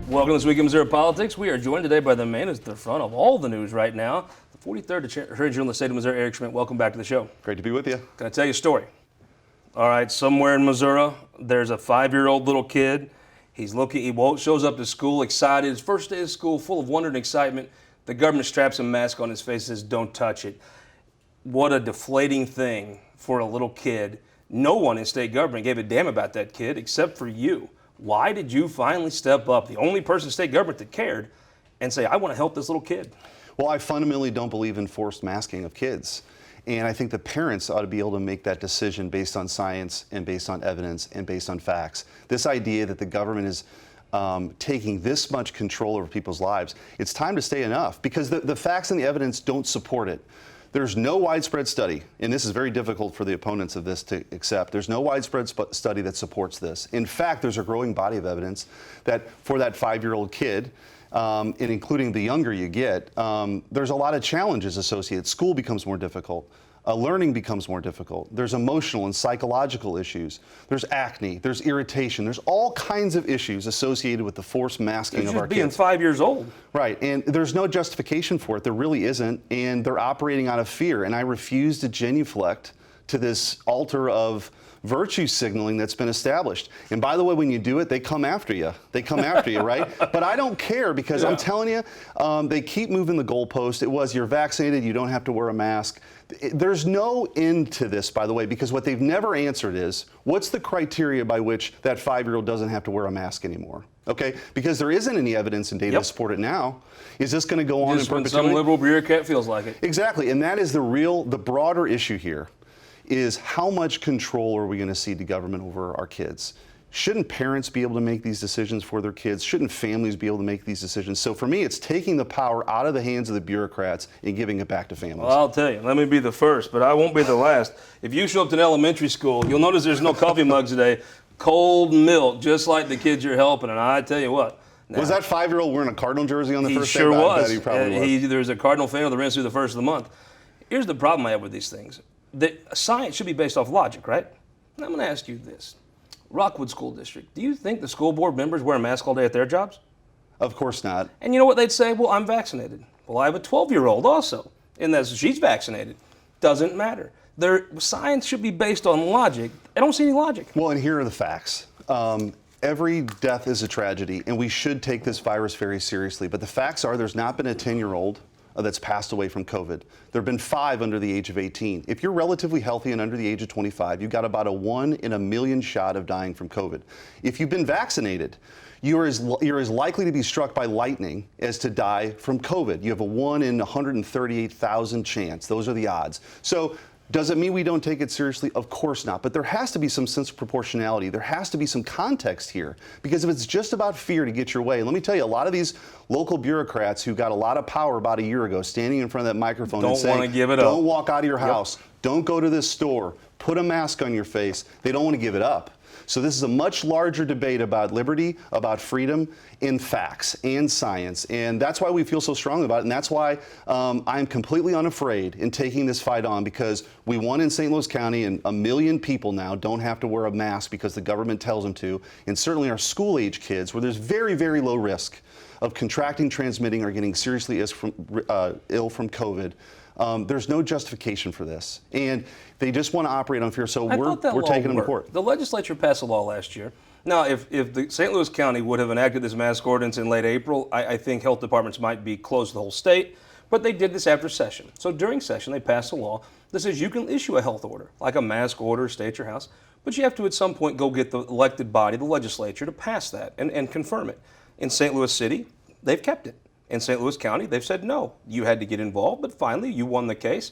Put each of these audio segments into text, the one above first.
Welcome to this week in Missouri Politics. We are joined today by the man who's at the front of all the news right now, the 43rd Attorney General of the state of Missouri, Eric Schmitt. Welcome back to the show. Great to be with you. Can I tell you a story? All right, somewhere in Missouri, there's a 5-year-old little kid. He shows up to school excited. His first day of school, full of wonder and excitement. The government straps a mask on his face and says, "Don't touch it." What a deflating thing for a little kid. No one in state government gave a damn about that kid except for you. Why did you finally step up, the only person in state government that cared, and say, I want to help this little kid? Well, I fundamentally don't believe in forced masking of kids. And I think the parents ought to be able to make that decision based on science and based on evidence and based on facts. This idea that the government is taking this much control over people's lives, it's time to say enough, because the facts and the evidence don't support it. There's no widespread study, and this is very difficult for the opponents of this to accept. There's no widespread study that supports this. In fact, there's a growing body of evidence that for that 5-year-old kid, and including the younger you get, there's a lot of challenges associated. School becomes more difficult. Learning becomes more difficult. There's emotional and psychological issues. There's acne. There's irritation. There's all kinds of issues associated with the forced masking of our kids. Being 5 years old. Right, and there's no justification for it. There really isn't, and they're operating out of fear. And I refuse to genuflect to this altar of virtue signaling that's been established. And by the way, when you do it, they come after you. They come after you, right? But I don't care, because I'm telling you, they keep moving the goalpost. It was, you're vaccinated, you don't have to wear a mask. There's no end to this, by the way, because what they've never answered is, what's the criteria by which that 5-year-old doesn't have to wear a mask anymore? Okay, because there isn't any evidence and data to support it now. Is this going to go on in perpetuity? Some liberal bureaucrat feels like it. Exactly, and that is the broader issue here, is how much control are we going to cede to government over our kids? Shouldn't parents be able to make these decisions for their kids? Shouldn't families be able to make these decisions? So for me, it's taking the power out of the hands of the bureaucrats and giving it back to families. Well, I'll tell you, let me be the first, but I won't be the last. If you show up to an elementary school, you'll notice there's no coffee mugs today. Cold milk, just like the kids you're helping, and I tell you what. Now, was that 5-year-old wearing a Cardinal jersey on the first day? He sure was. I bet he probably was. There's a Cardinal fan of the rinse through the first of the month. Here's the problem I have with these things. Science should be based off logic, right? And I'm going to ask you this. Rockwood School District, do you think the school board members wear a mask all day at their jobs? Of course not. And you know what they'd say? Well, I'm vaccinated. Well, I have a 12-year-old also, and she's vaccinated. Doesn't matter. Science should be based on logic. I don't see any logic. Well, and here are the facts. Every death is a tragedy, and we should take this virus very seriously. But the facts are there's not been a 10-year-old that's passed away from COVID. There have been 5 under the age of 18. If you're relatively healthy and under the age of 25, you've got about a 1 in a million shot of dying from COVID. If you've been vaccinated, you're as likely to be struck by lightning as to die from COVID. You have a 1 in 138,000 chance. Those are the odds. So does it mean we don't take it seriously? Of course not. But there has to be some sense of proportionality. There has to be some context here. Because if it's just about fear to get your way, and let me tell you, a lot of these local bureaucrats who got a lot of power about a year ago, standing in front of that microphone and saying, don't walk out of your house, don't go to this store, put a mask on your face, they don't want to give it up. So this is a much larger debate about liberty, about freedom, in facts and science. And that's why we feel so strongly about it. And that's why I'm completely unafraid in taking this fight on, because we won in St. Louis County, and 1 million people now don't have to wear a mask because the government tells them to. And certainly our school-age kids, where there's very, very low risk of contracting, transmitting, or getting seriously ill from COVID. There's no justification for this. And they just want to operate on fear, so we're taking them to court. The legislature passed a law last year. Now, if the St. Louis County would have enacted this mask ordinance in late April, I think health departments might be closed to the whole state, but they did this after session. So during session, they passed a law that says you can issue a health order, like a mask order, stay at your house, but you have to at some point go get the elected body, the legislature, to pass that and confirm it. In St. Louis City, they've kept it. In St. Louis County, they've said no. You had to get involved, but finally you won the case.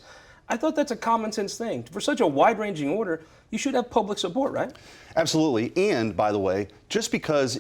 I thought that's a common sense thing. For such a wide-ranging order, you should have public support, right? Absolutely. And by the way, just because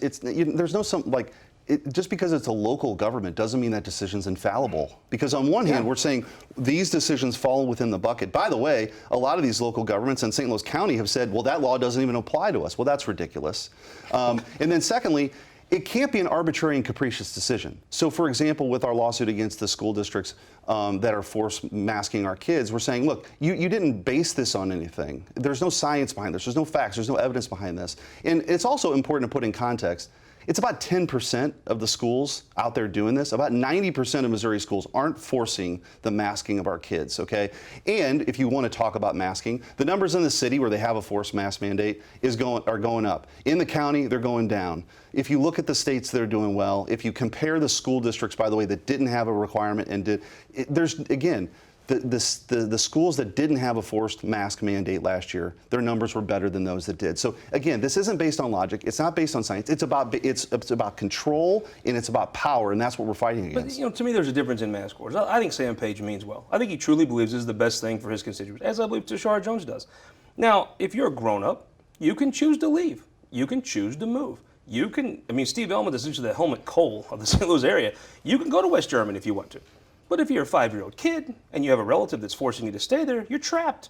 just because it's a local government doesn't mean that decision's infallible. Because on one hand, we're saying these decisions fall within the bucket. By the way, a lot of these local governments in St. Louis County have said, well, that law doesn't even apply to us. Well, that's ridiculous. And then secondly, it can't be an arbitrary and capricious decision. So, for example, with our lawsuit against the school districts that are forced masking our kids, we're saying, look, you didn't base this on anything. There's no science behind this. There's no facts. There's no evidence behind this. And it's also important to put in context. It's about 10% of the schools out there doing this. About 90% of Missouri schools aren't forcing the masking of our kids, okay? And if you want to talk about masking, the numbers in the city where they have a forced mask mandate are going up. In the county, they're going down. If you look at the states that are doing well, if you compare the school districts, by the way, that didn't have a requirement and there's, again, the schools that didn't have a forced mask mandate last year, their numbers were better than those that did. So again, this isn't based on logic. It's not based on science. It's about control and it's about power, and that's what we're fighting against. But to me, there's a difference in mask orders. I think Sam Page means well. I think he truly believes this is the best thing for his constituents, as I believe Tashara Jones does. Now, if you're a grown-up, you can choose to leave. You can choose to move. Steve Elmont is essentially the Helmut Kohl of the St. Louis area. You can go to West Germany if you want to. But if you're a 5-year-old kid and you have a relative that's forcing you to stay there, you're trapped.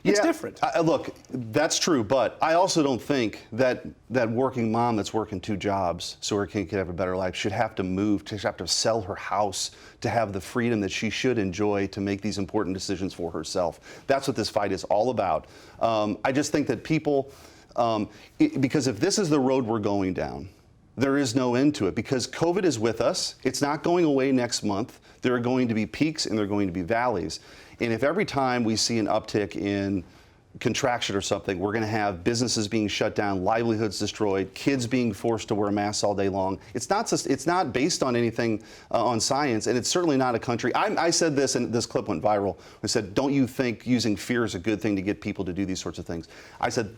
It's different. Look, that's true, but I also don't think that working mom that's working 2 jobs so her kid can have a better life should have to move, to have to sell her house to have the freedom that she should enjoy to make these important decisions for herself. That's what this fight is all about. I just think that people, because if this is the road we're going down, there is no end to it because COVID is with us. It's not going away next month. There are going to be peaks and there are going to be valleys. And if every time we see an uptick in contraction or something, we're going to have businesses being shut down, livelihoods destroyed, kids being forced to wear masks all day long. It's not based on anything on science, and it's certainly not a country. I said this, and this clip went viral. I said, don't you think using fear is a good thing to get people to do these sorts of things? I said,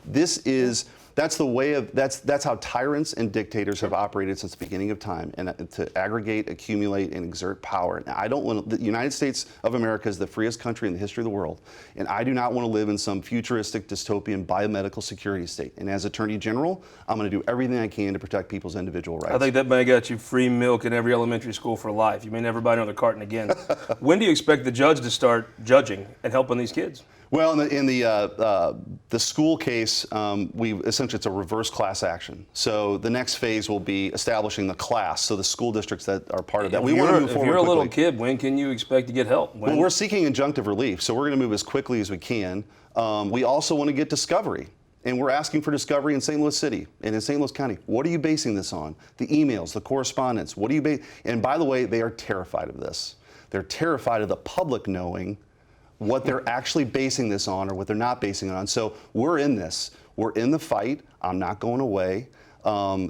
that's how tyrants and dictators have operated since the beginning of time, and to aggregate, accumulate, and exert power. Now, the United States of America is the freest country in the history of the world, and I do not want to live in some futuristic dystopian biomedical security state. And as Attorney General, I'm going to do everything I can to protect people's individual rights. I think that may have got you free milk in every elementary school for life. You may never buy another carton again. When do you expect the judge to start judging and helping these kids? Well, in the school case, essentially it's a reverse class action. So the next phase will be establishing the class. So the school districts that are part of that. If you're a little kid, when can you expect to get help? Well, we're seeking injunctive relief, so we're going to move as quickly as we can. We also want to get discovery. And we're asking for discovery in St. Louis City and in St. Louis County. What are you basing this on? The emails, the correspondence. What do you And by the way, they are terrified of this. They're terrified of the public knowing what they're actually basing this on or what they're not basing it on. So we're in this. We're in the fight. I'm not going away.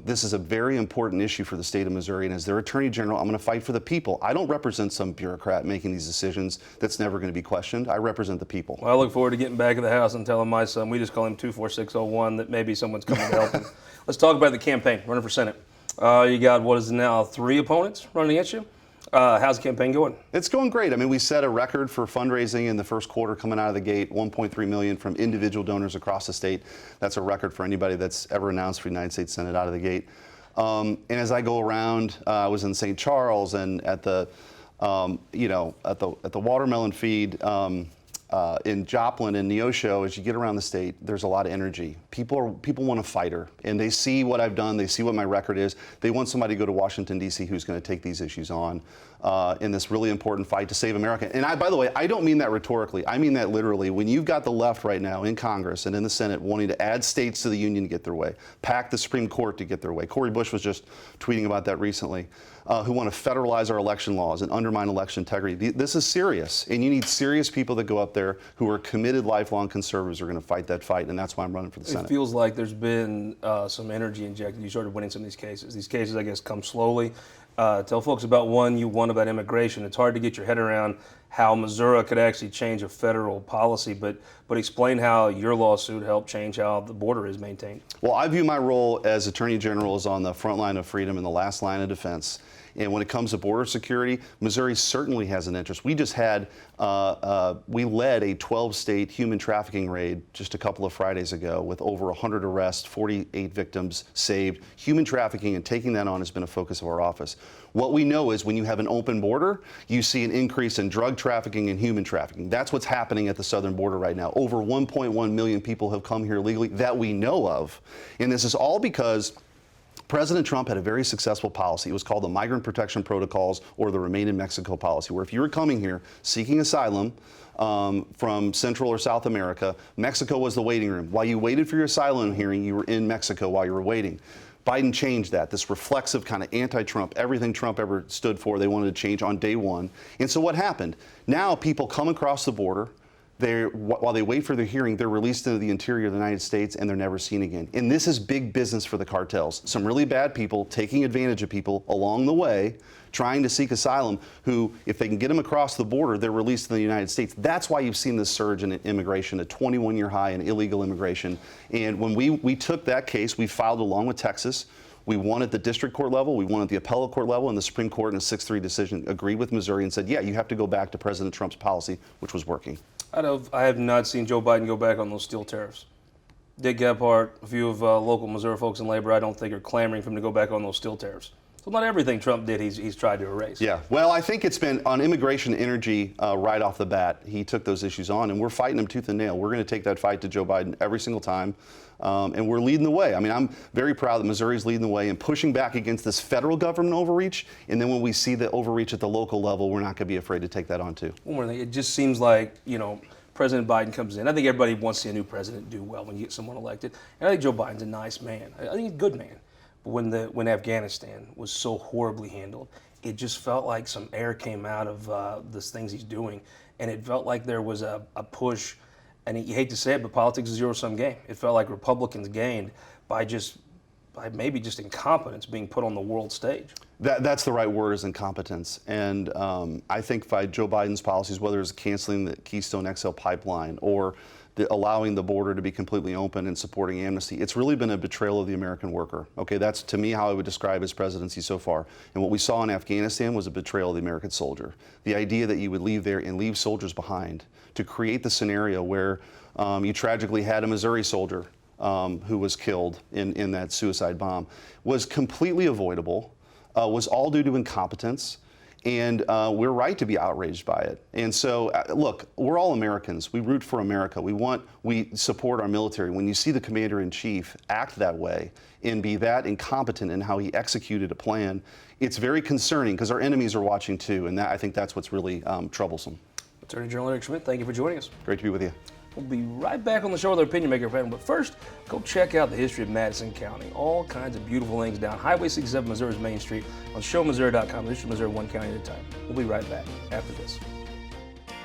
This is a very important issue for the state of Missouri, and as their Attorney General, I'm going to fight for the people. I don't represent some bureaucrat making these decisions that's never going to be questioned. I represent the people. Well, I look forward to getting back in the house and telling my son, we just call him 24601, that maybe someone's coming to help him. Let's talk about the campaign, running for Senate. You got, what is it now, 3 opponents running against you? How's the campaign going? It's going great. I mean, we set a record for fundraising in the first quarter coming out of the gate, $1.3 million from individual donors across the state. That's a record for anybody that's ever announced for the United States Senate out of the gate. And as I go around, I was in St. Charles and at the watermelon feed in Joplin and Neosho. As you get around the state, there's a lot of energy. People want a fighter, and they see what I've done. They see what my record is. They want somebody to go to Washington, D.C. who's going to take these issues on in this really important fight to save America. And by the way, I don't mean that rhetorically. I mean that literally. When you've got the left right now in Congress and in the Senate wanting to add states to the union to get their way, pack the Supreme Court to get their way. Cori Bush was just tweeting about that recently. Who want to federalize our election laws and undermine election integrity. This is serious, and you need serious people that go up there who are committed, lifelong conservatives who are going to fight that fight, and that's why I'm running for the Senate. It feels like there's been some energy injected. You started winning some of these cases. These cases, I guess, come slowly. Tell folks about one you won about immigration. It's hard to get your head around how Missouri could actually change a federal policy, but explain how your lawsuit helped change how the border is maintained. Well, I view my role as Attorney General as on the front line of freedom and the last line of defense. And when it comes to border security, Missouri certainly has an interest. We just had, we led a 12-state human trafficking raid just a couple of Fridays ago with over 100 arrests, 48 victims saved. Human trafficking and taking that on has been a focus of our office. What we know is when you have an open border, you see an increase in drug trafficking and human trafficking. That's what's happening at the southern border right now. Over 1.1 million people have come here illegally that we know of. And this is all because President Trump had a very successful policy. It was called the Migrant Protection Protocols, or the Remain in Mexico policy, where if you were coming here seeking asylum from Central or South America, Mexico was the waiting room. While you waited for your asylum hearing, you were in Mexico while you were waiting. Biden changed that, this reflexive kind of anti-Trump, everything Trump ever stood for, they wanted to change on day one. And so what happened? Now people come across the border, while they wait for their hearing, they're released into the interior of the United States and they're never seen again. And this is big business for the cartels. Some really bad people taking advantage of people along the way, trying to seek asylum, who, if they can get them across the border, they're released in the United States. That's why you've seen this surge in immigration, a 21-year high in illegal immigration. And when we took that case, we filed along with Texas. We won at the district court level, we won at the appellate court level, and the Supreme Court in a 6-3 decision agreed with Missouri and said, yeah, you have to go back to President Trump's policy, which was working. I have not seen Joe Biden go back on those steel tariffs. Dick Gephardt, a few of local Missouri folks in labor, I don't think are clamoring for him to go back on those steel tariffs. So not everything Trump did he's tried to erase. Yeah, well, I think it's been on immigration and energy right off the bat. He took those issues on, and we're fighting them tooth and nail. We're going to take that fight to Joe Biden every single time, and we're leading the way. I mean, I'm very proud that Missouri's leading the way and pushing back against this federal government overreach, and then when we see the overreach at the local level, we're not going to be afraid to take that on too. One more thing, it just seems like, President Biden comes in. I think everybody wants to see a new president do well when you get someone elected. And I think Joe Biden's a nice man. I think he's a good man. But when Afghanistan was so horribly handled, it just felt like some air came out of the things he's doing. And it felt like there was a push, and you hate to say it, but politics is a zero-sum game. It felt like Republicans gained by maybe just incompetence being put on the world stage. That's the right word, is incompetence. And I think by Joe Biden's policies, whether it's canceling the Keystone XL pipeline or allowing the border to be completely open and supporting amnesty, it's really been a betrayal of the American worker. Okay, that's to me how I would describe his presidency so far. And what we saw in Afghanistan was a betrayal of the American soldier. The idea that you would leave there and leave soldiers behind to create the scenario where you tragically had a Missouri soldier who was killed in that suicide bomb was completely avoidable. Was all due to incompetence, and we're right to be outraged by it. And so, look, we're all Americans. We root for America. We support our military. When you see the commander-in-chief act that way and be that incompetent in how he executed a plan, it's very concerning because our enemies are watching too, and I think that's what's really troublesome. Attorney General Eric Schmitt, thank you for joining us. Great to be with you. We'll be right back on the show with our Opinion Maker panel, but first, go check out the history of Madison County. All kinds of beautiful things down Highway 67, Missouri's Main Street on showmissouri.com. The history of Missouri, one county at a time. We'll be right back after this.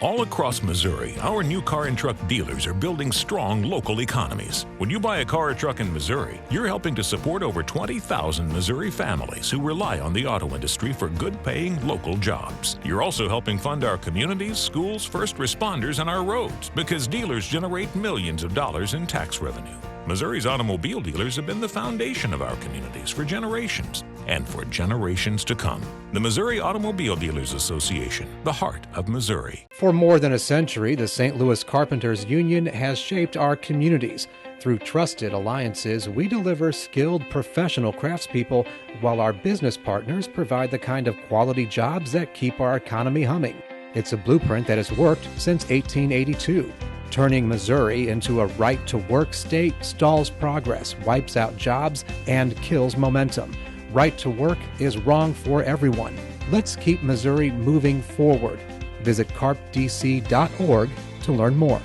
All across Missouri, our new car and truck dealers are building strong local economies. When you buy a car or truck in Missouri, you're helping to support over 20,000 Missouri families who rely on the auto industry for good-paying local jobs. You're also helping fund our communities, schools, first responders, and our roads because dealers generate millions of dollars in tax revenue. Missouri's automobile dealers have been the foundation of our communities for generations and for generations to come. The Missouri Automobile Dealers Association, the heart of Missouri. For more than a century, the St. Louis Carpenters Union has shaped our communities. Through trusted alliances, we deliver skilled professional craftspeople while our business partners provide the kind of quality jobs that keep our economy humming. It's a blueprint that has worked since 1882. Turning Missouri into a right-to-work state stalls progress, wipes out jobs, and kills momentum. Right to work is wrong for everyone. Let's keep Missouri moving forward. Visit carpdc.org to learn more.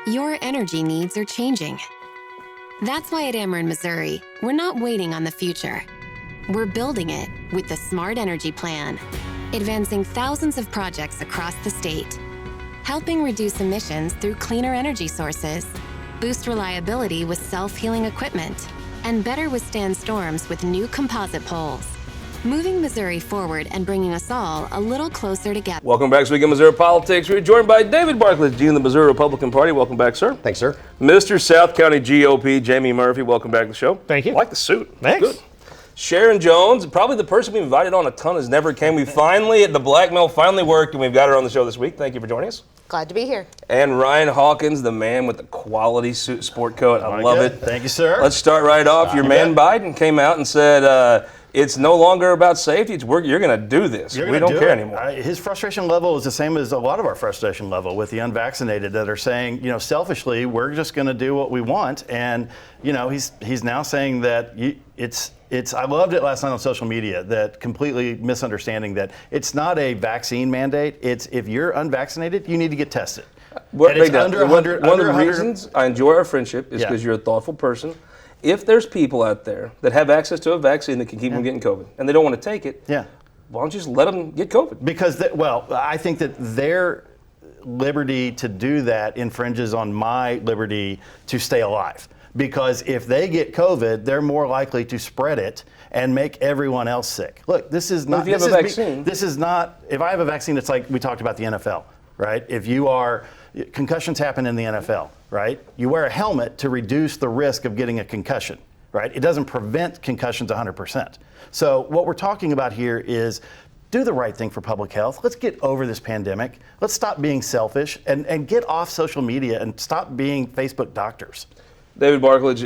Your energy needs are changing. That's why at Ameren, Missouri, we're not waiting on the future. We're building it with the Smart Energy Plan, advancing thousands of projects across the state, helping reduce emissions through cleaner energy sources, boost reliability with self-healing equipment, and better withstand storms with new composite poles. Moving Missouri forward and bringing us all a little closer together. Welcome back to Week in Missouri Politics. We're joined by David Barklage, Dean of the Missouri Republican Party. Welcome back, sir. Thanks, sir. Mr. South County GOP, Jamey Murphy. Welcome back to the show. Thank you. I like the suit. Thanks. Good. Sharon Jones, probably the person we invited on a ton has never came. We finally, the blackmail finally worked, and we've got her on the show this week. Thank you for joining us. Glad to be here. And Ryan Hawkins, the man with the quality suit, sport coat. I love it. Thank you, sir. Let's start right off. Your man Biden came out and said it's no longer about safety. It's work. You're going to do this. We don't care anymore. His frustration level is the same as a lot of our frustration level with the unvaccinated that are saying, selfishly, we're just going to do what we want. And, he's now saying that I loved it last night on social media, that completely misunderstanding that it's not a vaccine mandate. It's if you're unvaccinated, you need to get tested. One of the reasons I enjoy our friendship is because you're a thoughtful person. If there's people out there that have access to a vaccine that can keep them getting COVID, and they don't want to take it, why don't you just let them get COVID? Because, I think that their liberty to do that infringes on my liberty to stay alive. Because if they get COVID, they're more likely to spread it and make everyone else sick. Look, this is not. If you have a vaccine, this is not. If I have a vaccine, it's like we talked about the NFL, right? If you are, concussions happen in the NFL, right? You wear a helmet to reduce the risk of getting a concussion, right? It doesn't prevent concussions 100%. So what we're talking about here is do the right thing for public health. Let's get over this pandemic. Let's stop being selfish and get off social media and stop being Facebook doctors. David Barklage,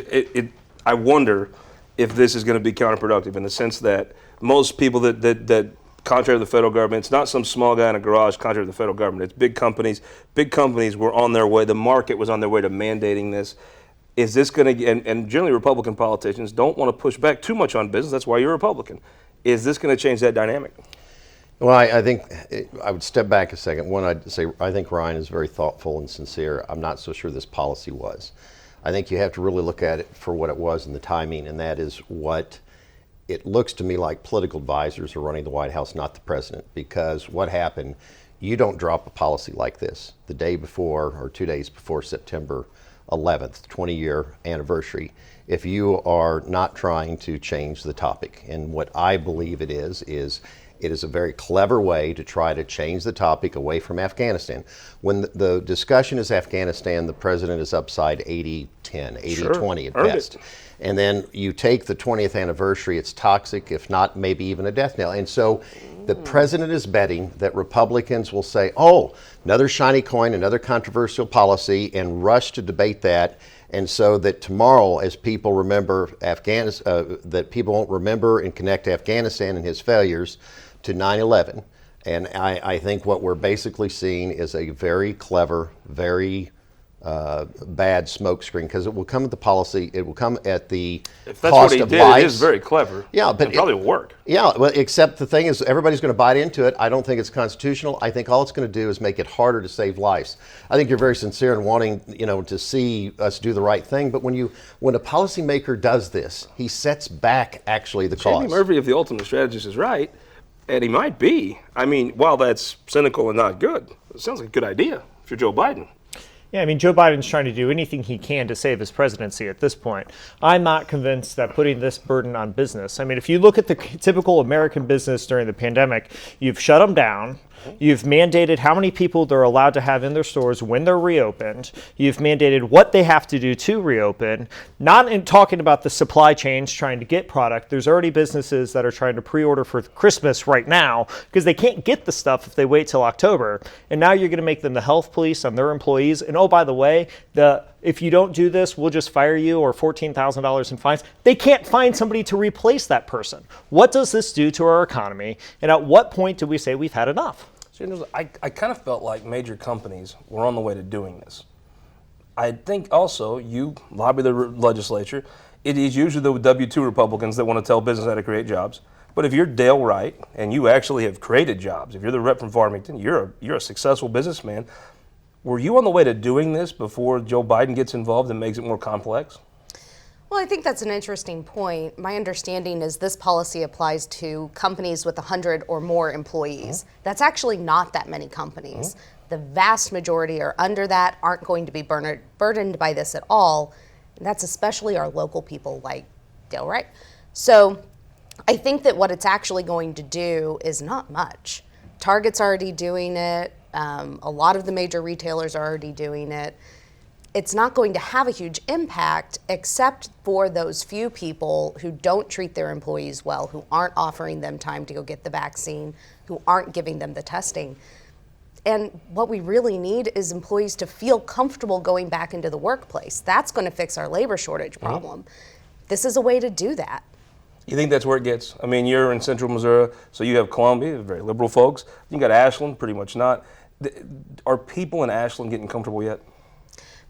I wonder if this is going to be counterproductive in the sense that most people that contrary to the federal government, it's not some small guy in a garage contrary to the federal government. It's big companies. Big companies were on their way. The market was on their way to mandating this. Is this going to, and generally Republican politicians don't want to push back too much on business. That's why you're a Republican. Is this going to change that dynamic? Well, I think I would step back a second. One, I'd say I think Ryan is very thoughtful and sincere. I'm not so sure this policy was. I think you have to really look at it for what it was and the timing, and that is what it looks to me like political advisors are running the White House, not the president, because what happened, you don't drop a policy like this the day before or 2 days before September 11th, 20-year anniversary, if you are not trying to change the topic. And what I believe it is it is a very clever way to try to change the topic away from Afghanistan. When the discussion is Afghanistan, the president is upside 80-10, 80-20 at best. And then you take the 20th anniversary, it's toxic, if not maybe even a death knell. And so the president is betting that Republicans will say, oh, another shiny coin, another controversial policy, and rush to debate that. And so that tomorrow, as people remember Afghanistan, that people won't remember and connect Afghanistan and his failures to 9/11. And I think what we're basically seeing is a very clever, very bad smokescreen, because it will come at the policy, it will come at the if that's cost what he of did, lives. It is very clever. Yeah, but it probably will work. Yeah, well, except the thing is, everybody's going to bite into it. I don't think it's constitutional. I think all it's going to do is make it harder to save lives. I think you're very sincere in wanting, to see us do the right thing. But when a policymaker does this, he sets back actually the cause. Jamey Murphy, if the ultimate strategist is right, and he might be. I mean, while that's cynical and not good, it sounds like a good idea if you're Joe Biden. Yeah, I mean, Joe Biden's trying to do anything he can to save his presidency at this point. I'm not convinced that putting this burden on business. I mean, if you look at the typical American business during the pandemic, you've shut them down. You've mandated how many people they're allowed to have in their stores when they're reopened. You've mandated what they have to do to reopen. Not in talking about the supply chains trying to get product. There's already businesses that are trying to pre-order for Christmas right now because they can't get the stuff if they wait till October. And now you're going to make them the health police on their employees. And oh, by the way, if you don't do this, we'll just fire you, or $14,000 in fines. They can't find somebody to replace that person. What does this do to our economy? And at what point do we say we've had enough? So, I kind of felt like major companies were on the way to doing this. I think also you lobby the legislature. It is usually the W-2 Republicans that want to tell business how to create jobs. But if you're Dale Wright and you actually have created jobs, if you're the rep from Farmington, you're a successful businessman. Were you on the way to doing this before Joe Biden gets involved and makes it more complex? Well, I think that's an interesting point. My understanding is this policy applies to companies with 100 or more employees. That's actually not that many companies. The vast majority are under that, aren't going to be burdened by this at all. And that's especially our local people like Dale Wright. So I think that what it's actually going to do is not much. Target's already doing it. A lot of the major retailers are already doing it. It's not going to have a huge impact except for those few people who don't treat their employees well, who aren't offering them time to go get the vaccine, who aren't giving them the testing. And what we really need is employees to feel comfortable going back into the workplace. That's going to fix our labor shortage problem. This is a way to do that. You think that's where it gets? I mean, you're in central Missouri, so you have Columbia, very liberal folks. You got Ashland, pretty much not. Are people in Ashland getting comfortable yet?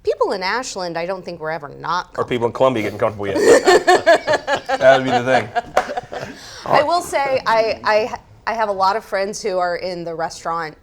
People in Ashland, I don't think we're ever not comfortable. Are people in Columbia getting comfortable yet? That would be the thing. I will say I have a lot of friends who are in the restaurant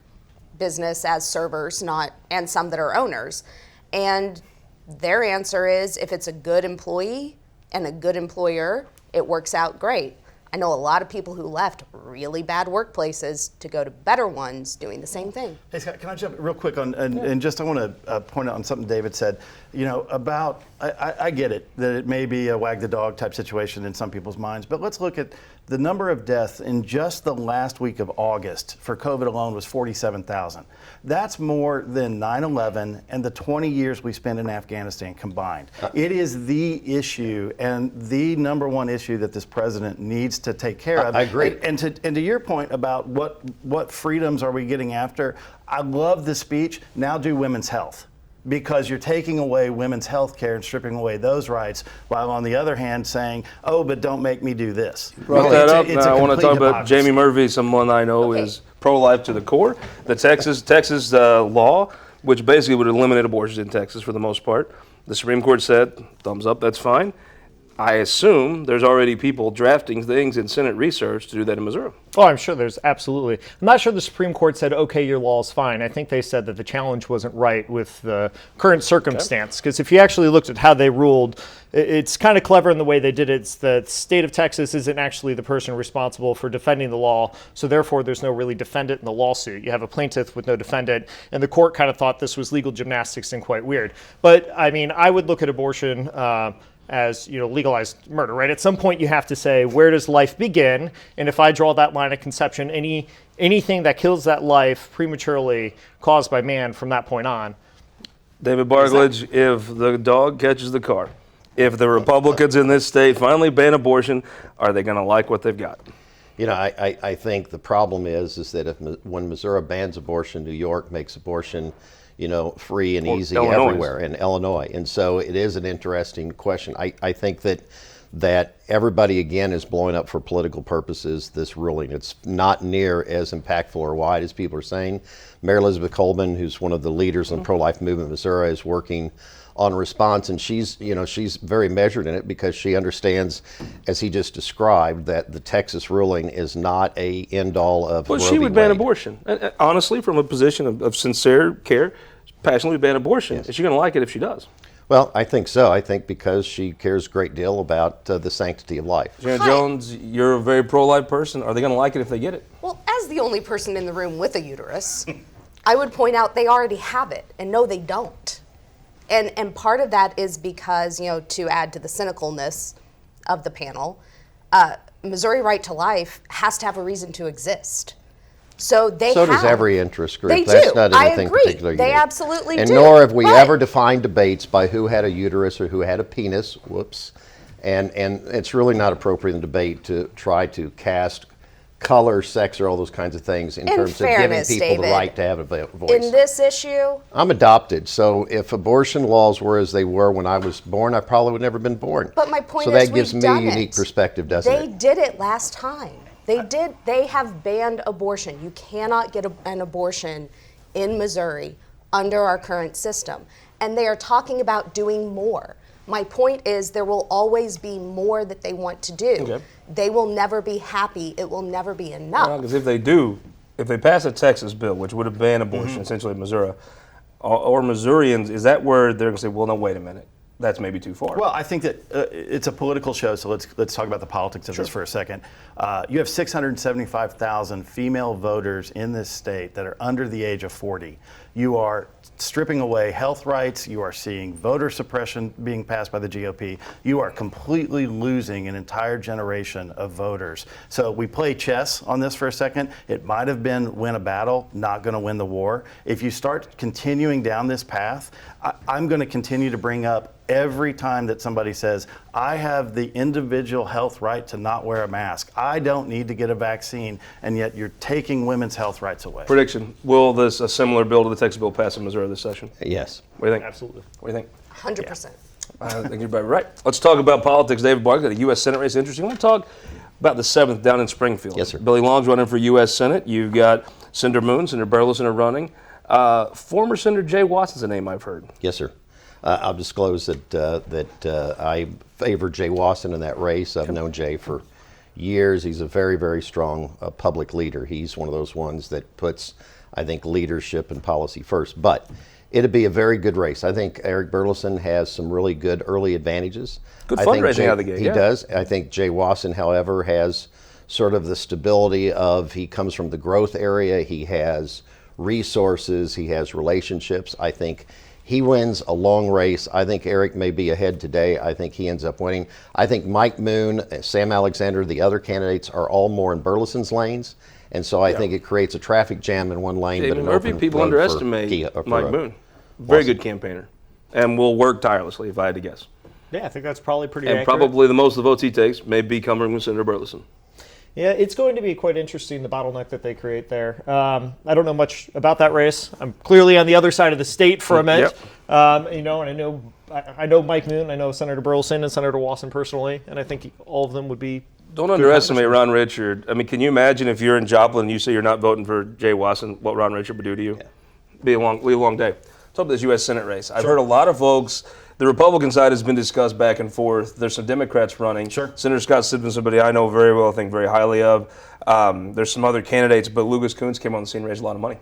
business as servers, and some that are owners. And their answer is, if it's a good employee, and a good employer, it works out great. I know a lot of people who left really bad workplaces to go to better ones doing the same thing. Hey Scott, can I jump real quick on, and just I want to point out on something David said, you know, about, I get it, that it may be a wag the dog type situation in some people's minds, but let's look at the number of deaths in just the last week of August for COVID alone was 47,000. That's more than 9/11 and the 20 years we spent in Afghanistan combined. It is the issue and the number one issue that this president needs to take care of. I agree. And to your point about what freedoms are we getting after, I love the speech, now do women's health. Because you're taking away women's health care and stripping away those rights, while on the other hand saying, oh, but don't make me do this. Brought that up. It's Now, I want to complete talk about hypocrisy. Jamey Murphy, someone I know Okay. is pro-life to the core. The Texas law, which basically would eliminate abortions in Texas for the most part. The Supreme Court said, thumbs up, that's fine. I assume there's already people drafting things in Senate research to do that in Missouri. Oh, I'm sure there's absolutely. I'm not sure the Supreme Court said, okay, your law is fine. I think they said that the challenge wasn't right with the current circumstance. Because if you actually looked at how they ruled, it's kind of clever in the way they did it. It's the state of Texas isn't actually the person responsible for defending the law. So therefore, there's no really defendant in the lawsuit. You have a plaintiff with no defendant. And the court kind of thought this was legal gymnastics and quite weird. But I mean, I would look at abortion as, you know, legalized murder, right? At some point you have to say, where does life begin? And if I draw that line of conception, anything that kills that life prematurely caused by man from that point on. David Barklage, if the dog catches the car, if the Republicans in this state finally ban abortion, are they going to like what they've got? You know, I think the problem is that when Missouri bans abortion, New York makes abortion, you know, free and easy Illinois. everywhere, in Illinois. And so it is an interesting question. I think that everybody, again, is blowing up for political purposes this ruling. It's not near as impactful or wide as people are saying. Mary Elizabeth Coleman, who's one of the leaders in the pro-life movement in Missouri, is working on a response, and she's very measured in it because she understands, as he just described, that the Texas ruling is not a end-all of Well, Roe she v. would ban Wade. abortion. Honestly, from a position of sincere care, passionately ban abortion. Is she going to like it if she does? Well, I think so. I think because she cares a great deal about the sanctity of life. Sharon Jones, you're a very pro-life person. Are they going to like it if they get it? Well, as the only person in the room with a uterus, I would point out they already have it, and no, they don't. And part of that is because, you know, to add to the cynicalness of the panel, Missouri Right to Life has to have a reason to exist. So does every interest group. They That's do. not I anything agree. particularly They unique. absolutely and do. nor have we But- ever defined debates by who had a uterus or who had a penis. Whoops. And it's really not appropriate in debate to try to cast color, sex, or all those kinds of things in terms fairness, of giving people David, the right to have a voice. In this issue, I'm adopted, so if abortion laws were as they were when I was born, I probably would never have been born. but my point so is that gives we've me a done unique it. perspective, doesn't They it? did it last time. They have banned abortion. You cannot get an abortion in Missouri under our current system. And they are talking about doing more. My point is there will always be more that they want to do. Okay. They will never be happy. It will never be enough. Because if they pass a Texas bill, which would have banned abortion essentially in Missouri, or Missourians, is that where they're going to say, well, no, wait a minute, that's maybe too far? Well, I think that it's a political show, so let's talk about the politics of this for a second. You have 675,000 female voters in this state that are under the age of 40. You are stripping away health rights. You are seeing voter suppression being passed by the GOP. You are completely losing an entire generation of voters. So we play chess on this for a second. It might have been win a battle, not going to win the war. If you start continuing down this path, I'm going to continue to bring up every time that somebody says, I have the individual health right to not wear a mask. I don't need to get a vaccine, and yet you're taking women's health rights away. Prediction, will a similar bill to the Texas bill pass in Missouri this session? Yes. What do you think? Absolutely. What do you think? 100%. I think you're right. Let's talk about politics. David Barklage, the U.S. Senate race. Interesting. I want to talk about the 7th down in Springfield. Yes, sir. Billy Long's running for U.S. Senate. You've got Senator Moon, Senator Burleson are running. Former Senator Jay Watson's a name I've heard. Yes, sir. I'll disclose that I favor Jay Watson in that race. I've known Jay for years. He's a very, very strong public leader. He's one of those ones that puts, I think, leadership and policy first. But it'd be a very good race. I think Eric Burleson has some really good early advantages. Good I think fundraising out of the gate. He yeah. does. I think Jay Wasson, however, has sort of the stability of he comes from the growth area. He has resources. He has relationships. I think he wins a long race. I think Eric may be ahead today. I think he ends up winning. I think Mike Moon, Sam Alexander, the other candidates are all more in Burleson's lanes. And so I think it creates a traffic jam in one lane. Jamey But an Murphy, open people road underestimate Mike Moon. Very good campaigner. And will work tirelessly, if I had to guess. Yeah, I think that's probably pretty And accurate. probably the most of the votes he takes may be coming from Senator Burleson. Yeah, it's going to be quite interesting, the bottleneck that they create there. I don't know much about that race. I'm clearly on the other side of the state from it. Yep. And I know Mike Moon, I know Senator Burleson and Senator Wasson personally, and I think all of them would be. Don't underestimate Ron Richard. I mean, can you imagine if you're in Joplin and you say you're not voting for Jay Wasson, what Ron Richard would do to you? Yeah. Be a long day. Let's talk about this U.S. Senate race. I've heard a lot of folks. The Republican side has been discussed back and forth. There's some Democrats running. Sure. Senator Scott Stevens, somebody I know very well, I think very highly of. There's some other candidates, but Lucas Kunz came on the scene and raised a lot of money.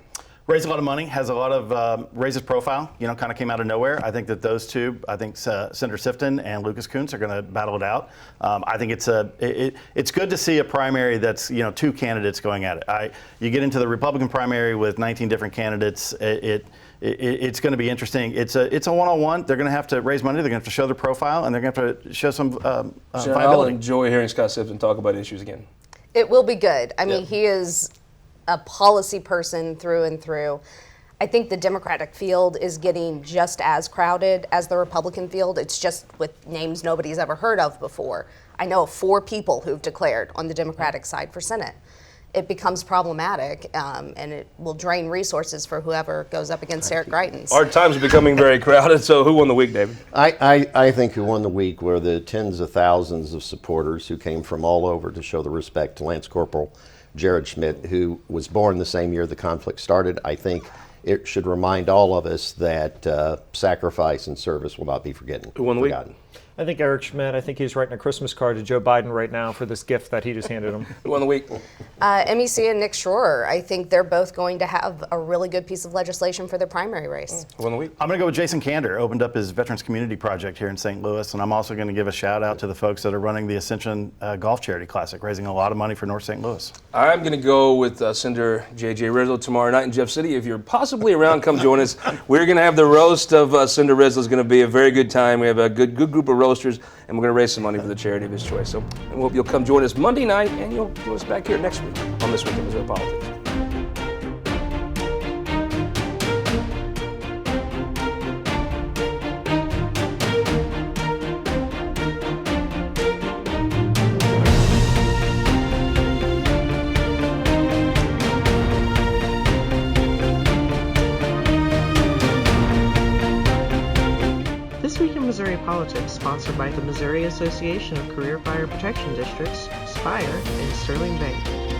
Raised a lot of money, has a lot of raises profile, kind of came out of nowhere. I think that those two, Senator Sifton and Lucas Kunz are going to battle it out. I think it's good to see a primary that's, two candidates going at it. You get into the Republican primary with 19 different candidates, it's going to be interesting. It's a one-on-one. They're going to have to raise money. They're going to have to show their profile, and they're going to have to show some Sharon, I'll viability. enjoy hearing Scott Sifton talk about issues again. It will be good. I mean, he is a policy person through and through. I think the Democratic field is getting just as crowded as the Republican field. It's just with names nobody's ever heard of before. I know of 4 people who've declared on the Democratic side for Senate. It becomes problematic, and it will drain resources for whoever goes up against Eric Greitens. Our times are becoming very crowded, so who won the week, David? I think who won the week were the tens of thousands of supporters who came from all over to show the respect to Lance Corporal Jared Schmitt, who was born the same year the conflict started. I think it should remind all of us that sacrifice and service will not be forgotten. Who won the week? I think Eric Schmitt, I think he's writing a Christmas card to Joe Biden right now for this gift that he just handed him. Who won the week? MEC and Nick Schroer. I think they're both going to have a really good piece of legislation for their primary race. Who won the week? I'm going to go with Jason Kander. Opened up his Veterans Community Project here in St. Louis, and I'm also going to give a shout out to the folks that are running the Ascension Golf Charity Classic, raising a lot of money for North St. Louis. I'm going to go with Senator J.J. Rizzo tomorrow night in Jeff City. If you're possibly around, come join us. We're going to have the roast of Senator Rizzo. It's going to be a very good time. We have a good group of roasters, and we're going to raise some money for the charity of his choice. So I hope you'll come join us Monday night, and you'll join us back here next week on This Week in Missouri Politics. This Week in Missouri Politics, sponsored by the Missouri Association of Career Fire Protection Districts, SPIRE, and Sterling Bank.